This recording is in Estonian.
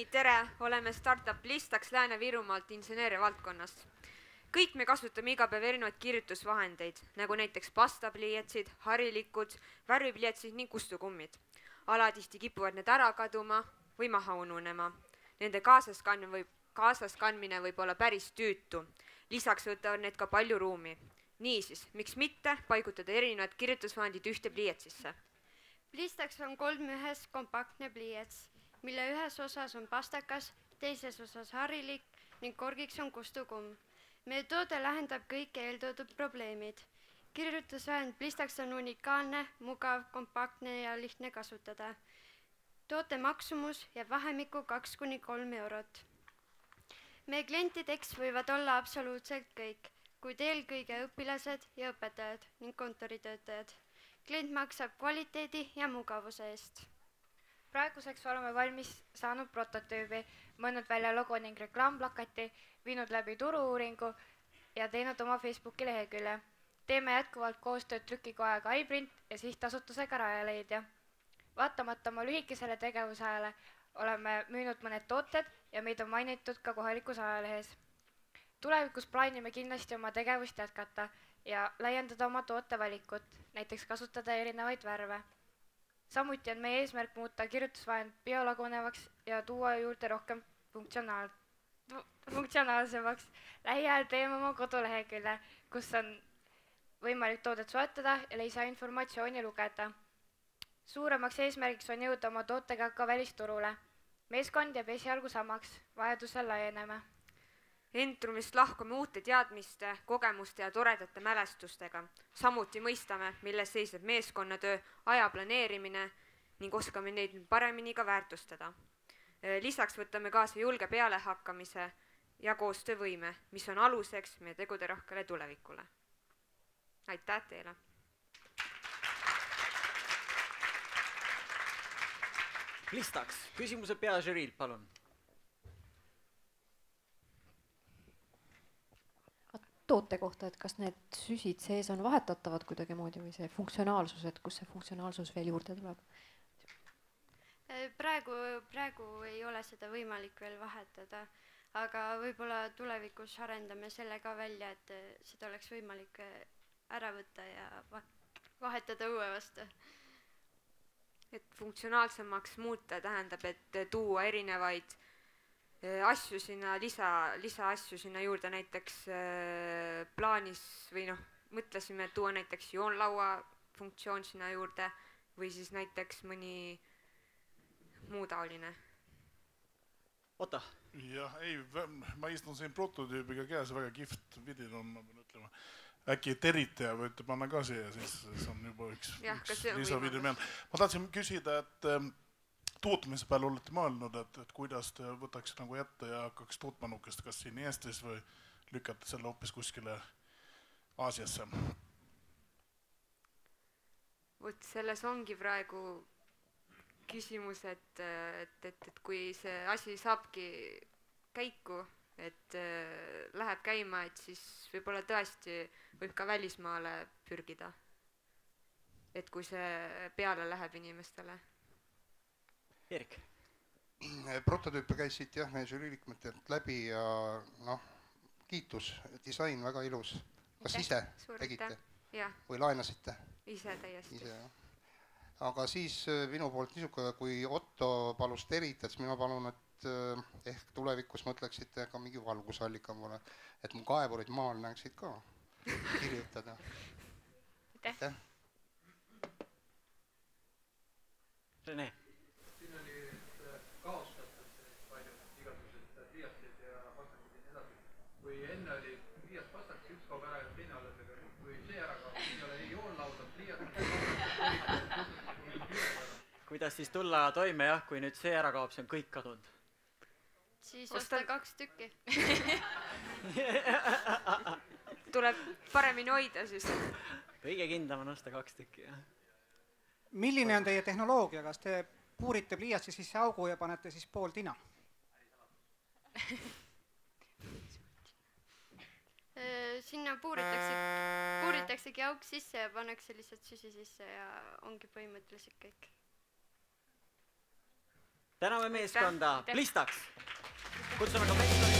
Nii, tere, oleme Startup Listaks Lääne-Virumaalt inseneeria valdkonnast. Kõik me kasutame iga päev erinevaid kirjutusvahendeid, nagu näiteks pastapliiatsid, harilikud, värvipliiatsid ning kustukummid. Alatihti kipuvad need ära kaduma või maha ununema. Nende kaasaskandmine võib olla päris tüütu. Lisaks võtavad need ka palju ruumi. Niisiis, miks mitte paigutada erinevad kirjutusvahendid ühte pliiatsisse? Listaks on 3-1 kompaktne pliiats, mille ühes osas on pastakas, teises osas harilik ning korgiks on kustukumm. Meie toode lahendab kõik eeltoodud probleemid. Kirjutusvahend Listaks on unikaalne, mugav, kompaktne ja lihtne kasutada. Toote maksumus jääb vahemikku 2–3 eurot. Meie klientideks võivad olla absoluutselt kõik, kuid eelkõige õpilased ja õpetajad ning kontoritöötajad. Klient maksab kvaliteedi ja mugavuse eest. Praeguseks oleme valmis saanud prototüübi, mõelnud välja logo ning reklaamplakati, viinud läbi turu-uuringu ja teinud oma Facebooki lehekülje. Teeme jätkuvalt koostööd trükikojaga iPrint ja sihtasutusega Rajaleidja. Vaatamata oma lühikesele tegevusajale oleme müünud mõned tooted ja meid on mainitud ka kohalikus ajalehes. Tulevikus plaanime kindlasti oma tegevust jätkata ja laiendada oma tootevalikut, näiteks kasutada erinevaid värve. Samuti on meie eesmärk muuta kirjutusvahend biolagunevaks ja tuua juurde rohkem funktsionaalsemaks. Lähiajal teeme oma kodulehekülje, kus on võimalik toodet soetada ja lisainformatsiooni lugeda. Suuremaks eesmärgiks on jõuda oma tootega ka välisturule. Meeskond jääb esialgu samaks, vajadusel laieneme. Entrumist lahkume uute teadmiste, kogemuste ja toredate mälestustega. Samuti mõistame, milles seisneb meeskonnatöö, aja planeerimine ning oskame neid paremini ka väärtustada. Lisaks võtame kaasa julge pealehakkamise ja koostöövõime, mis on aluseks meie tegude rohkele tulevikule. Aitäh teile! Listaks, küsimuse peažüriil, palun. Toote kohta, et kas need süsid sees on vahetatavad kuidagi moodi või see funktsionaalsus, et kus see funktsionaalsus veel juurde tuleb? Praegu ei ole seda võimalik veel vahetada, aga võib-olla tulevikus arendame selle ka välja, et seda oleks võimalik ära võtta ja vahetada uue vastu. Et funktsionaalsemaks muuta tähendab, et tuua erinevaid asju sinna, lisaasju sinna juurde, näiteks plaanis või mõtlesime, et tuua näiteks joonlaua funktsioon sinna juurde või siis näiteks mõni muu taoline. Ota. Jah, ei, ma istun siin prototüübiga käes, väga kihvt vidin on, ma pean ütlema. Äkki teritaja võite panna ka siia, siis on juba üks lisavideo meil. Ma tahtsin küsida, et tootmise peale olete mõelnud, et kuidas te võtaks nagu ette ja hakkaks tootmanukest kas siin Eestis või lükata selle hoopis kuskile Aasiasse? Võt, selles ongi praegu küsimus, et kui see asi saabki käiku, et läheb käima, et siis võib-olla tõesti võib ka välismaale pürgida. Et kui see peale läheb inimestele. Erik. Prototüüpe käisid jah, meie žüriiliikmetelt läbi ja kiitus, disain väga ilus. Kas ise tegite või laenasite? Ise täiesti. Aga siis minu poolt niisugune, kui Otto palus teritada, siis mina palun, et ehk tulevikus mõtleksite ka mingi valgusallika mulle, et mu kaevurid maal näeksid ka kirjutada. Aitäh. Rene. Siin oli kaostatud palju igasugused pliiatsid ja pastakid ja nii edasi. Kui enne oli pliiats pastak, üks kaob ära ja teine alles, aga kui see ära kaob, siin ei ole ei joonlauda, pliiats, Kuidas siis tulla toime, jah, kui nüüd see ära kaob, see on kõik kadunud? Siis osta 2 tükki. Tuleb paremini hoida siis. Kõige kindlam on osta 2 tükki, jah. Milline on teie tehnoloogia? Kas te puurite pliiatsi sisse augu ja panete siis pool tina? Sinna puuritaksegi auk sisse ja pannakse lihtsalt süsi sisse ja ongi põhimõtteliselt kõik. täname meeskonda Plistaks. Kutsume ka meeskonda